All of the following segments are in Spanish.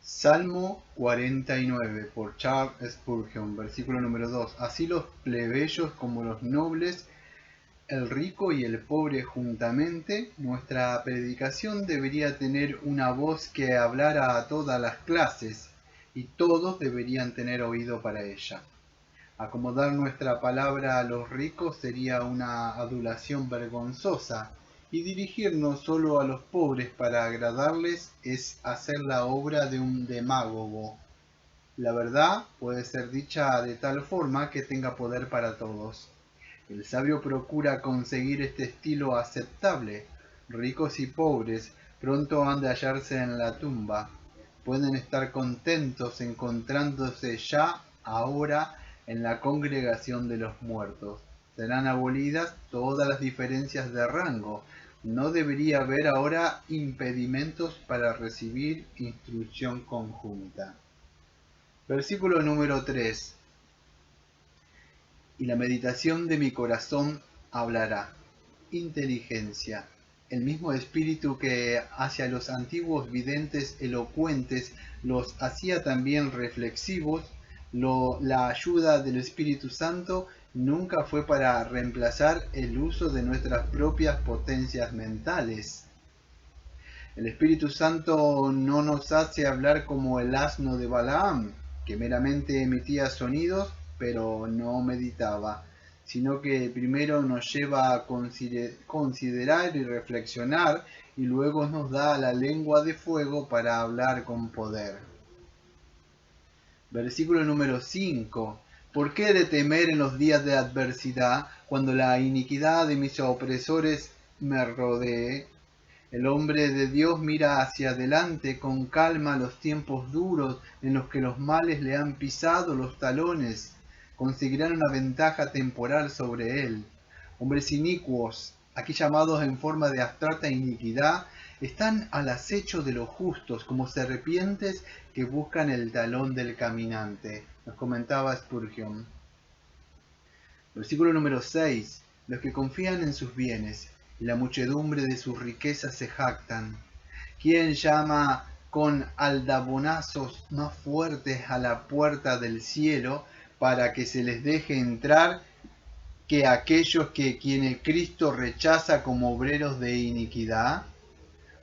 Salmo 49 por Charles Spurgeon, versículo número 2. Así los plebeyos como los nobles, el rico y el pobre juntamente, nuestra predicación debería tener una voz que hablara a todas las clases, y todos deberían tener oído para ella. Acomodar nuestra palabra a los ricos sería una adulación vergonzosa, y dirigirnos solo a los pobres para agradarles es hacer la obra de un demagogo. La verdad puede ser dicha de tal forma que tenga poder para todos. El sabio procura conseguir este estilo aceptable. Ricos y pobres pronto han de hallarse en la tumba. Pueden estar contentos encontrándose ya ahora en la congregación de los muertos. Serán abolidas todas las diferencias de rango. No debería haber ahora impedimentos para recibir instrucción conjunta. Versículo número 3. Y la meditación de mi corazón hablará. Inteligencia. El mismo espíritu que hacia los antiguos videntes elocuentes los hacía también reflexivos, la ayuda del Espíritu Santo nunca fue para reemplazar el uso de nuestras propias potencias mentales. El Espíritu Santo no nos hace hablar como el asno de Balaam, que meramente emitía sonidos, pero no meditaba, sino que primero nos lleva a considerar y reflexionar, y luego nos da la lengua de fuego para hablar con poder. Versículo número 5. ¿Por qué he de temer en los días de adversidad, cuando la iniquidad de mis opresores me rodee? El hombre de Dios mira hacia adelante con calma los tiempos duros en los que los males le han pisado los talones, conseguirán una ventaja temporal sobre él. Hombres inicuos, aquí llamados en forma de abstracta iniquidad, están al acecho de los justos, como serpientes que buscan el talón del caminante. Nos comentaba Spurgeon. Versículo número 6. Los que confían en sus bienes y la muchedumbre de sus riquezas se jactan. ¿Quién llama con aldabonazos más fuertes a la puerta del cielo para que se les deje entrar que aquellos que quienes Cristo rechaza como obreros de iniquidad?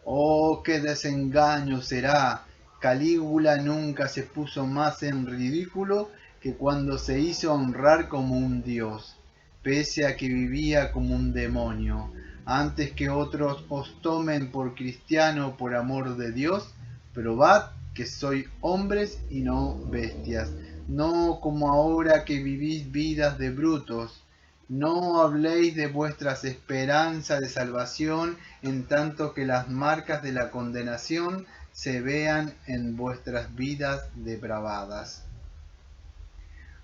¡Oh, qué desengaño será! Calígula nunca se puso más en ridículo que cuando se hizo honrar como un dios, pese a que vivía como un demonio. Antes que otros os tomen por cristiano por amor de Dios, probad que sois hombres y no bestias, no como ahora que vivís vidas de brutos. No habléis de vuestras esperanzas de salvación en tanto que las marcas de la condenación se vean en vuestras vidas depravadas.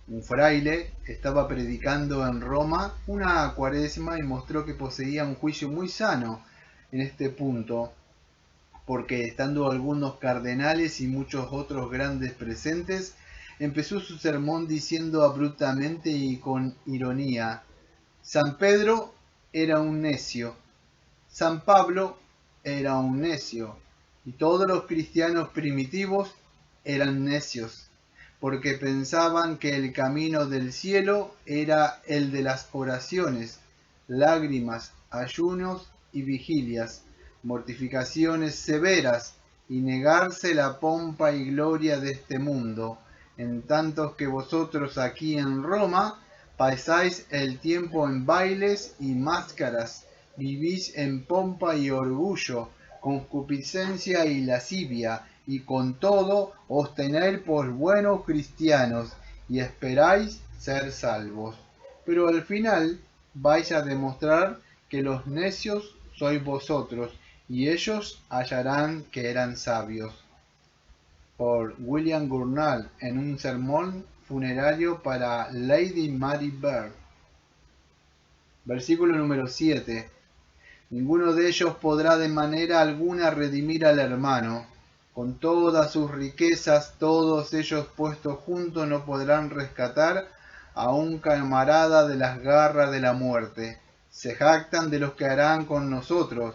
Un fraile estaba predicando en Roma una cuaresma y mostró que poseía un juicio muy sano en este punto, porque estando algunos cardenales y muchos otros grandes presentes, empezó su sermón diciendo abruptamente y con ironía: San Pedro era un necio, San Pablo era un necio, y todos los cristianos primitivos eran necios, porque pensaban que el camino del cielo era el de las oraciones, lágrimas, ayunos y vigilias, mortificaciones severas, y negarse la pompa y gloria de este mundo, en tanto que vosotros aquí en Roma pasáis el tiempo en bailes y máscaras, vivís en pompa y orgullo, concupiscencia y lascivia, y con todo os tenéis por buenos cristianos, y esperáis ser salvos. Pero al final vais a demostrar que los necios sois vosotros, y ellos hallarán que eran sabios. Por William Gurnall en un sermón funerario para Lady Mary Bird. Versículo número 7. Ninguno de ellos podrá de manera alguna redimir al hermano. Con todas sus riquezas, todos ellos puestos juntos no podrán rescatar a un camarada de las garras de la muerte. Se jactan de los que harán con nosotros,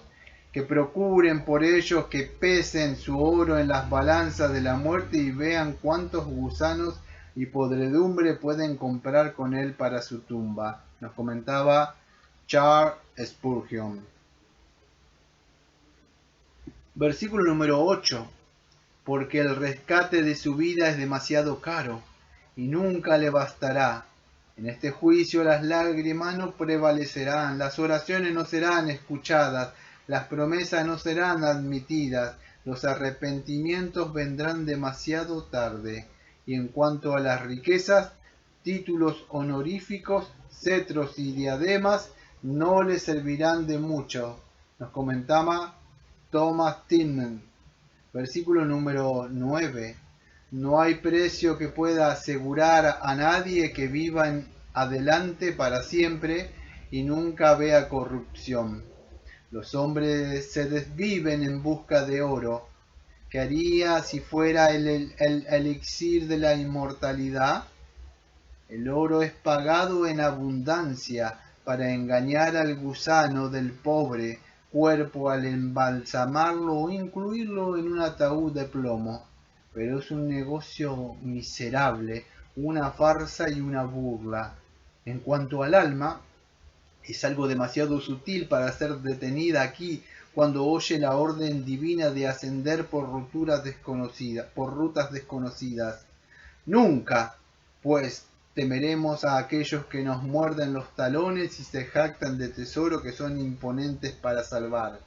que procuren por ellos que pesen su oro en las balanzas de la muerte y vean cuántos gusanos y podredumbre pueden comprar con él para su tumba. Nos comentaba Charles Spurgeon. Versículo número 8. Porque el rescate de su vida es demasiado caro y nunca le bastará. En este juicio las lágrimas no prevalecerán, las oraciones no serán escuchadas, las promesas no serán admitidas, los arrepentimientos vendrán demasiado tarde. Y en cuanto a las riquezas, títulos honoríficos, cetros y diademas no le servirán de mucho. Nos comentaba Thomas Tinman. Versículo número 9. No hay precio que pueda asegurar a nadie que viva en adelante para siempre y nunca vea corrupción. Los hombres se desviven en busca de oro. ¿Qué haría si fuera el elixir de la inmortalidad? El oro es pagado en abundancia para engañar al gusano del pobre cuerpo al embalsamarlo o incluirlo en un ataúd de plomo. Pero es un negocio miserable, una farsa y una burla. En cuanto al alma, es algo demasiado sutil para ser detenida aquí cuando oye la orden divina de ascender por rutas desconocidas. Nunca, pues, temeremos a aquellos que nos muerden los talones y se jactan de tesoro que son imponentes para salvar.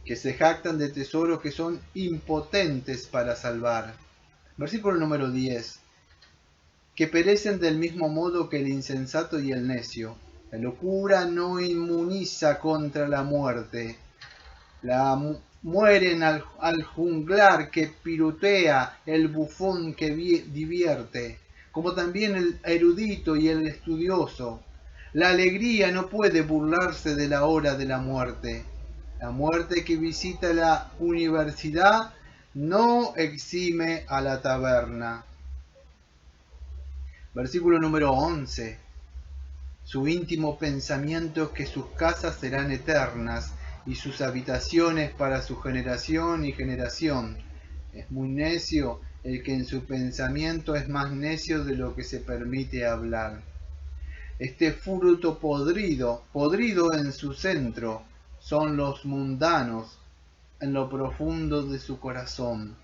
Que se jactan de tesoros que son impotentes para salvar. Versículo número 10. Que perecen del mismo modo que el insensato y el necio. La locura no inmuniza contra la muerte. Mueren al juglar que pirutea, el bufón que divierte, como también el erudito y el estudioso. La alegría no puede burlarse de la hora de la muerte. La muerte que visita la universidad no exime a la taberna. Versículo número 11. Su íntimo pensamiento es que sus casas serán eternas y sus habitaciones para su generación y generación. Es muy necio el que en su pensamiento es más necio de lo que se permite hablar. Este fruto podrido en su centro, son los mundanos en lo profundo de su corazón.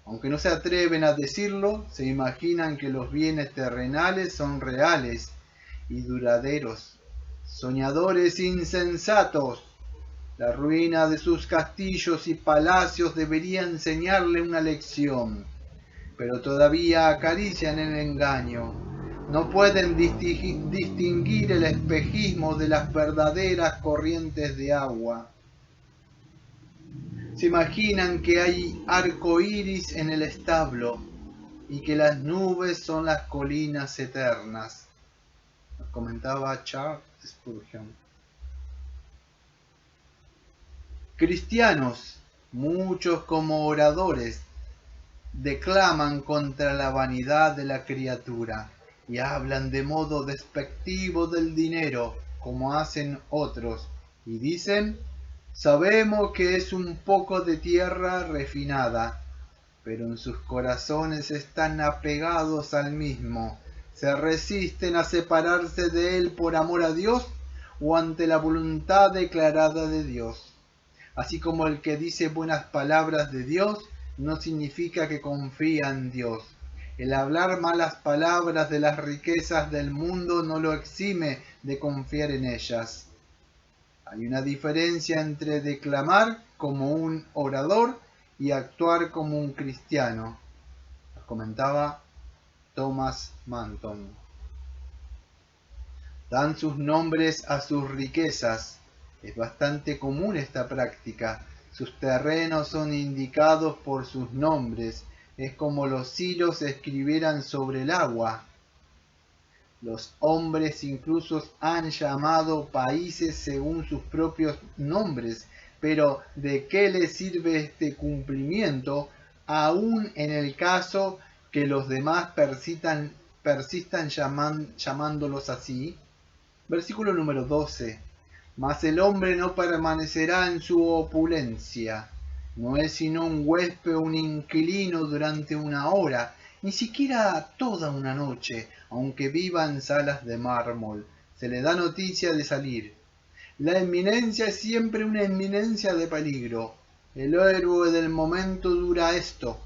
Aunque no se atreven a decirlo, se imaginan que los bienes terrenales son reales y duraderos. Soñadores insensatos. La ruina de sus castillos y palacios debería enseñarle una lección, pero todavía acarician el engaño. No pueden distinguir el espejismo de las verdaderas corrientes de agua. Se imaginan que hay arco iris en el establo y que las nubes son las colinas eternas. Nos comentaba Charles Spurgeon. Cristianos, muchos como oradores, declaman contra la vanidad de la criatura y hablan de modo despectivo del dinero, como hacen otros, y dicen: sabemos que es un poco de tierra refinada, pero en sus corazones están apegados al mismo. ¿Se resisten a separarse de él por amor a Dios o ante la voluntad declarada de Dios? Así como el que dice buenas palabras de Dios no significa que confía en Dios. El hablar malas palabras de las riquezas del mundo no lo exime de confiar en ellas. Hay una diferencia entre declamar como un orador y actuar como un cristiano, comentaba Thomas Manton. Dan sus nombres a sus riquezas. Es bastante común esta práctica. Sus terrenos son indicados por sus nombres. Es como los hilos escribieran sobre el agua. Los hombres incluso han llamado países según sus propios nombres. Pero ¿de qué les sirve este cumplimiento, aun en el caso que los demás persistan llamándolos así? Versículo número 12. Mas el hombre no permanecerá en su opulencia. No es sino un huésped o un inquilino durante una hora, ni siquiera toda una noche, aunque viva en salas de mármol. Se le da noticia de salir. La eminencia es siempre una eminencia de peligro. El héroe del momento dura esto.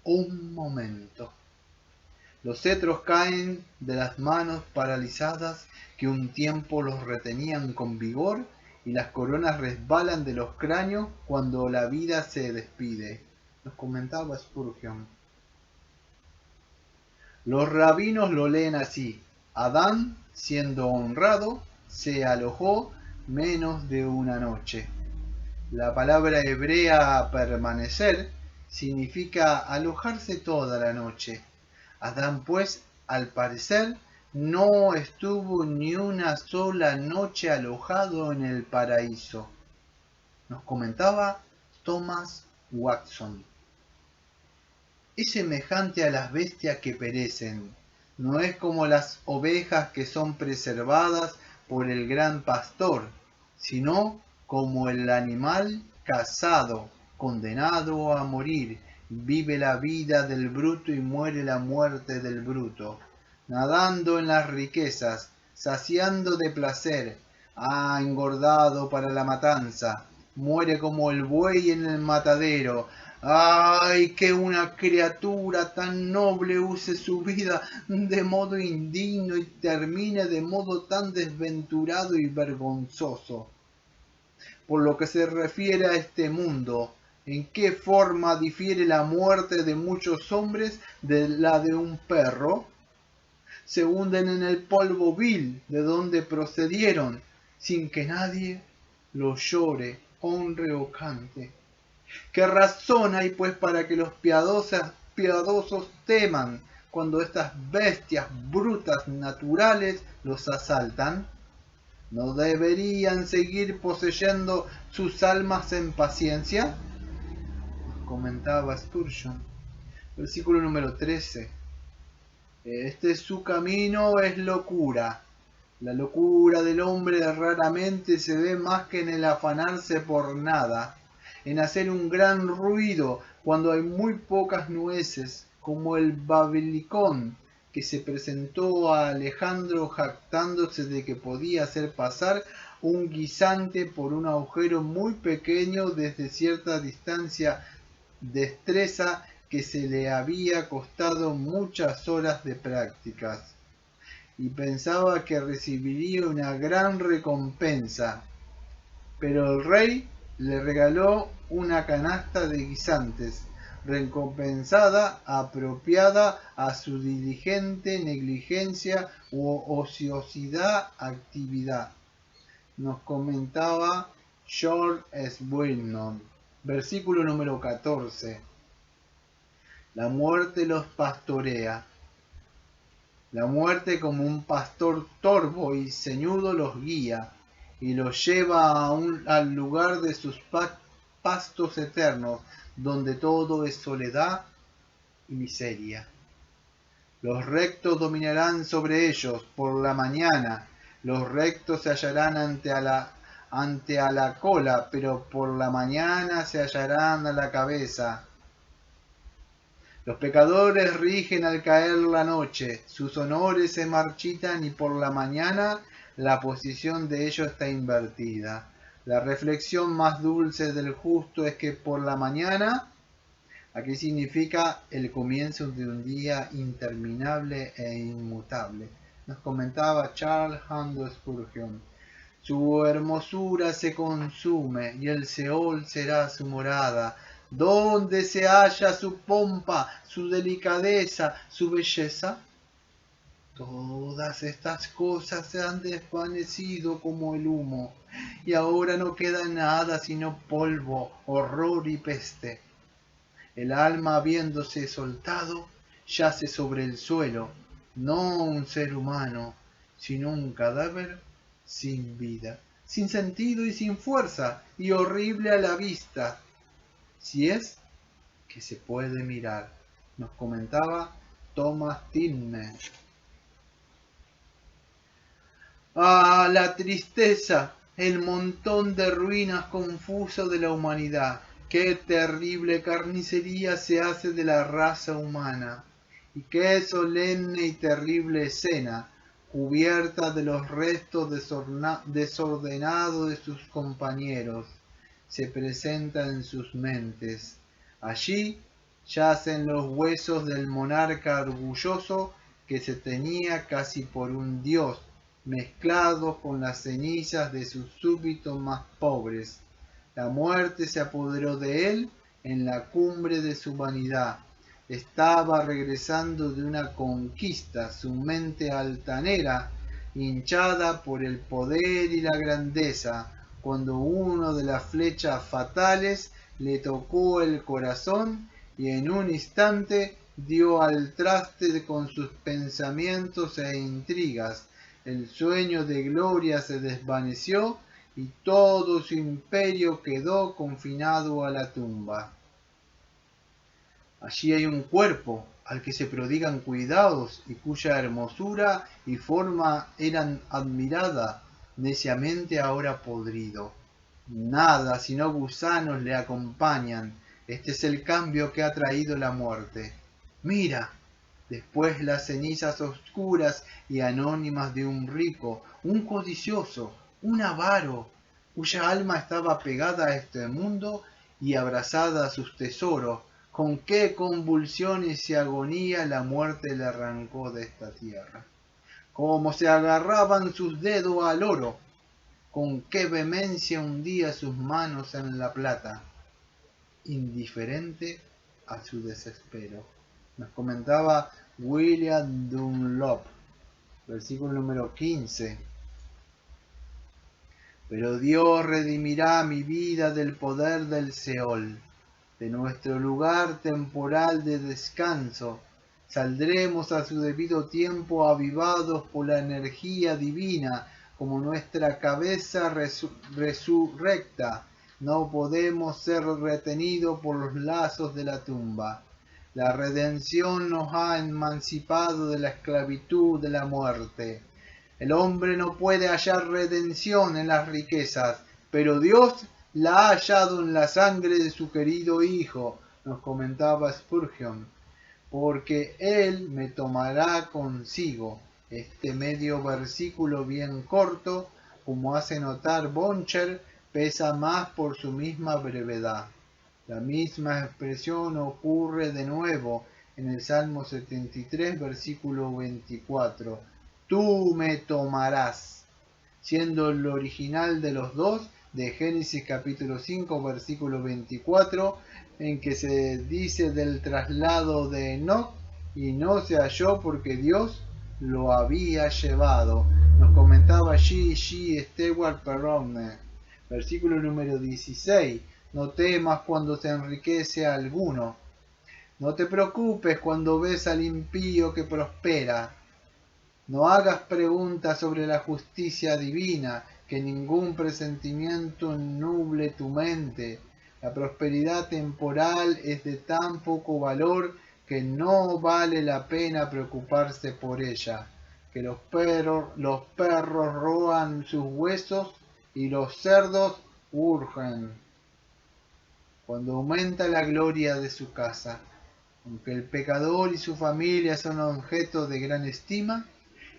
Un momento. Los cetros caen de las manos paralizadas que un tiempo los retenían con vigor y las coronas resbalan de los cráneos cuando la vida se despide. Nos comentaba Spurgeon. Los rabinos lo leen así. Adán, siendo honrado, se alojó menos de una noche. La palabra hebrea permanecer significa alojarse toda la noche. Adán, pues, al parecer, no estuvo ni una sola noche alojado en el paraíso. Nos comentaba Thomas Watson. Es semejante a las bestias que perecen. No es como las ovejas que son preservadas por el gran pastor, sino como el animal cazado, condenado a morir. Vive la vida del bruto y muere la muerte del bruto, nadando en las riquezas, saciando de placer, engordado para la matanza, muere como el buey en el matadero. ¡Ay, que una criatura tan noble use su vida de modo indigno y termine de modo tan desventurado y vergonzoso! Por lo que se refiere a este mundo, ¿en qué forma difiere la muerte de muchos hombres de la de un perro? Se hunden en el polvo vil de donde procedieron, sin que nadie los llore, honre o cante. ¿Qué razón hay pues para que los piadosos teman cuando estas bestias brutas naturales los asaltan? ¿No deberían seguir poseyendo sus almas en paciencia? Comentaba Spurgeon. Versículo número 13. Su camino es locura. La locura del hombre raramente se ve más que en el afanarse por nada, en hacer un gran ruido cuando hay muy pocas nueces, como el basilicón que se presentó a Alejandro jactándose de que podía hacer pasar un guisante por un agujero muy pequeño desde cierta distancia, destreza que se le había costado muchas horas de prácticas, y pensaba que recibiría una gran recompensa. Pero el rey le regaló una canasta de guisantes, recompensada apropiada a su diligente negligencia u ociosidad actividad. Nos comentaba George Swinton. Versículo número 14. La muerte los pastorea. La muerte como un pastor torvo y ceñudo los guía y los lleva al lugar de sus pastos eternos, donde todo es soledad y miseria. Los rectos dominarán sobre ellos por la mañana, los rectos se hallarán ante a la cola, pero por la mañana se hallarán a la cabeza. Los pecadores rigen al caer la noche, sus honores se marchitan y por la mañana la posición de ellos está invertida. La reflexión más dulce del justo es que por la mañana, aquí significa el comienzo de un día interminable e inmutable. Nos comentaba Charles Haddon Spurgeon. Su hermosura se consume y el Seol será su morada. ¿Dónde se halla su pompa, su delicadeza, su belleza? Todas estas cosas se han desvanecido como el humo, y ahora no queda nada sino polvo, horror y peste. El alma, habiéndose soltado, yace sobre el suelo, no un ser humano, sino un cadáver sin vida, sin sentido y sin fuerza, y horrible a la vista, si es que se puede mirar. Nos comentaba Thomas Tilney. ¡Ah, la tristeza! El montón de ruinas confuso de la humanidad. ¡Qué terrible carnicería se hace de la raza humana! Y qué solemne y terrible escena, cubierta de los restos desordenados de sus compañeros, se presenta en sus mentes. Allí yacen los huesos del monarca orgulloso que se tenía casi por un dios, mezclados con las cenizas de sus súbditos más pobres. La muerte se apoderó de él en la cumbre de su vanidad. Estaba regresando de una conquista, su mente altanera, hinchada por el poder y la grandeza, cuando uno de las flechas fatales le tocó el corazón y en un instante dio al traste con sus pensamientos e intrigas. El sueño de gloria se desvaneció y todo su imperio quedó confinado a la tumba. Allí hay un cuerpo al que se prodigan cuidados y cuya hermosura y forma eran admirada, neciamente ahora podrido. Nada sino gusanos le acompañan. Este es el cambio que ha traído la muerte. Mira, después las cenizas oscuras y anónimas de un rico, un codicioso, un avaro, cuya alma estaba pegada a este mundo y abrazada a sus tesoros. Con qué convulsiones y agonía la muerte le arrancó de esta tierra. Cómo se agarraban sus dedos al oro, con qué vehemencia hundía sus manos en la plata, indiferente a su desespero. Nos comentaba William Dunlop, versículo número 15. Pero Dios redimirá mi vida del poder del Seol, de nuestro lugar temporal de descanso. Saldremos a su debido tiempo avivados por la energía divina, como nuestra cabeza resurrecta. No podemos ser retenidos por los lazos de la tumba. La redención nos ha emancipado de la esclavitud de la muerte. El hombre no puede hallar redención en las riquezas, pero Dios la ha hallado en la sangre de su querido Hijo, nos comentaba Spurgeon, porque Él me tomará consigo. Este medio versículo bien corto, como hace notar Boncher, pesa más por su misma brevedad. La misma expresión ocurre de nuevo en el Salmo 73, versículo 24. Tú me tomarás, siendo el original de los dos de Génesis capítulo 5 versículo 24, en que se dice del traslado de Enoc, y no se halló porque Dios lo había llevado. Nos comentaba G. Stewart Perrone, versículo número 16. No temas cuando se enriquece alguno. No te preocupes cuando ves al impío que prospera. No hagas preguntas sobre la justicia divina, que ningún presentimiento nuble tu mente. La prosperidad temporal es de tan poco valor que no vale la pena preocuparse por ella. Que los perros roan sus huesos y los cerdos urgen cuando aumenta la gloria de su casa. Aunque el pecador y su familia son objeto de gran estima,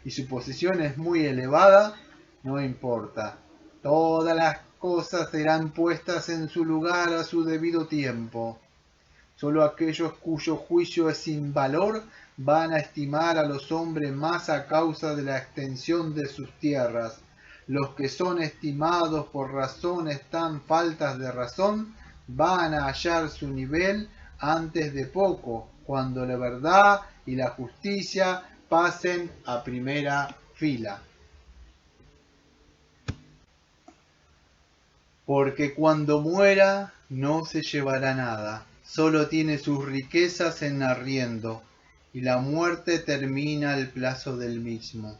y su posición es muy elevada, no importa. Todas las cosas serán puestas en su lugar a su debido tiempo. Solo aquellos cuyo juicio es sin valor van a estimar a los hombres más a causa de la extensión de sus tierras. Los que son estimados por razones tan faltas de razón van a hallar su nivel antes de poco, cuando la verdad y la justicia pasen a primera fila. Porque cuando muera no se llevará nada, solo tiene sus riquezas en arriendo, y la muerte termina el plazo del mismo.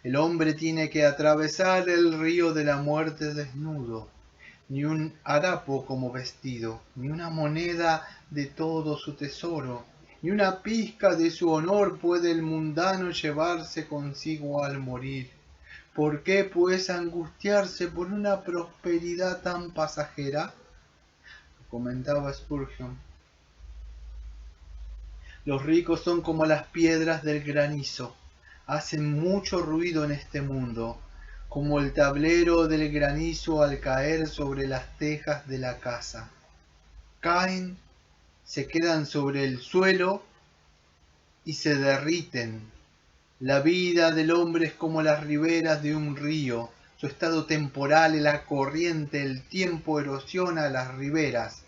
El hombre tiene que atravesar el río de la muerte desnudo, ni un harapo como vestido, ni una moneda de todo su tesoro, ni una pizca de su honor puede el mundano llevarse consigo al morir. ¿Por qué pues angustiarse por una prosperidad tan pasajera? Comentaba Spurgeon. Los ricos son como las piedras del granizo, hacen mucho ruido en este mundo, como el tablero del granizo al caer sobre las tejas de la casa. Caen, se quedan sobre el suelo y se derriten. La vida del hombre es como las riberas de un río. Su estado temporal es la corriente, el tiempo erosiona las riberas,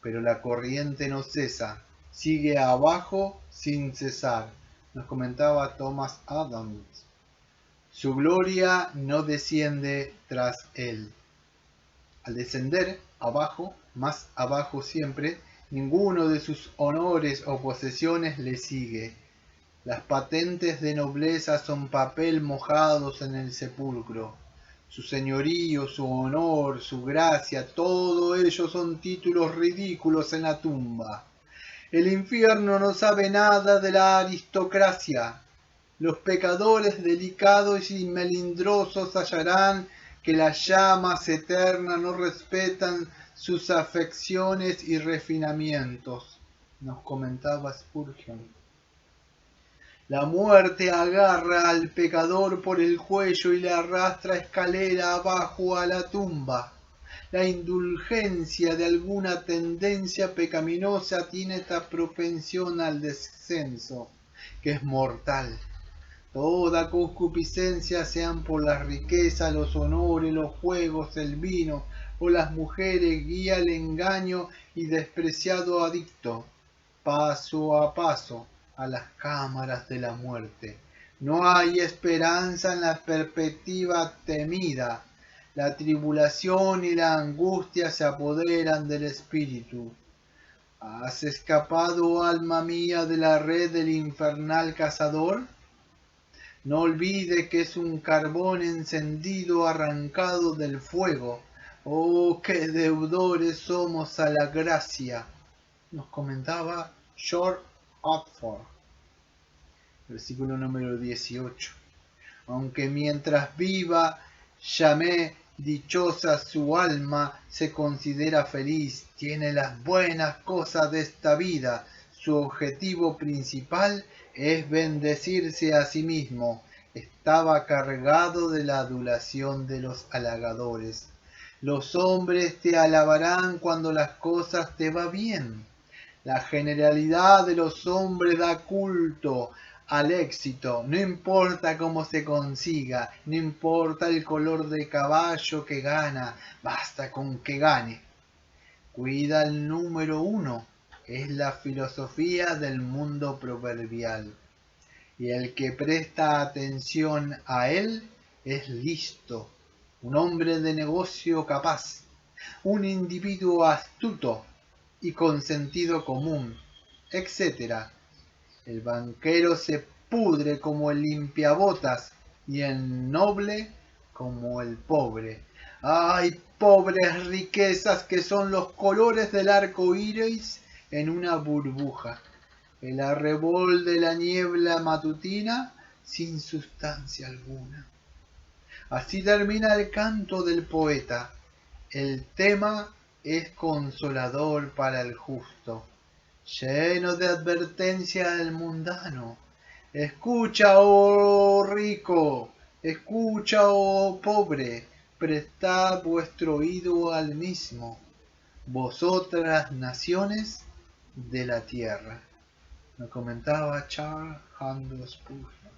pero la corriente no cesa, sigue abajo sin cesar. Nos comentaba Thomas Adams. Su gloria no desciende tras él. Al descender abajo, más abajo siempre, ninguno de sus honores o posesiones le sigue. Las patentes de nobleza son papel mojados en el sepulcro. Su señorío, su honor, su gracia, todo ello son títulos ridículos en la tumba. El infierno no sabe nada de la aristocracia. Los pecadores delicados y melindrosos hallarán que las llamas eternas no respetan sus afecciones y refinamientos, nos comentaba Spurgeon. La muerte agarra al pecador por el cuello y le arrastra escalera abajo a la tumba. La indulgencia de alguna tendencia pecaminosa tiene esta propensión al descenso, que es mortal. Toda concupiscencia, sean por la riqueza, los honores, los juegos, el vino o las mujeres, guía al engaño y despreciado adicto, paso a paso, a las cámaras de la muerte. No hay esperanza en la perspectiva temida. La tribulación y la angustia se apoderan del espíritu. ¿Has escapado, alma mía, de la red del infernal cazador? No olvide que es un carbón encendido arrancado del fuego. ¡Oh, qué deudores somos a la gracia! Nos comentaba George Oxford. Versículo número 18. Aunque mientras viva llame dichosa su alma, se considera feliz, tiene las buenas cosas de esta vida. Su objetivo principal es bendecirse a sí mismo. Estaba cargado de la adulación de los halagadores. Los hombres te alabarán cuando las cosas te va bien. La generalidad de los hombres da culto al éxito, no importa cómo se consiga, no importa el color de caballo que gana, basta con que gane. Cuida el número uno, es la filosofía del mundo proverbial. Y el que presta atención a él es listo, un hombre de negocio capaz, un individuo astuto y con sentido común, etc. El banquero se pudre como el limpiabotas y el noble como el pobre. ¡Ay, pobres riquezas que son los colores del arco iris en una burbuja! El arrebol de la niebla matutina sin sustancia alguna. Así termina el canto del poeta. El tema es consolador para el justo, lleno de advertencia al mundano. Escucha, oh rico, escucha, oh pobre, prestad vuestro oído al mismo, vosotras naciones de la tierra. Lo comentaba Charles Handel Spurgeon.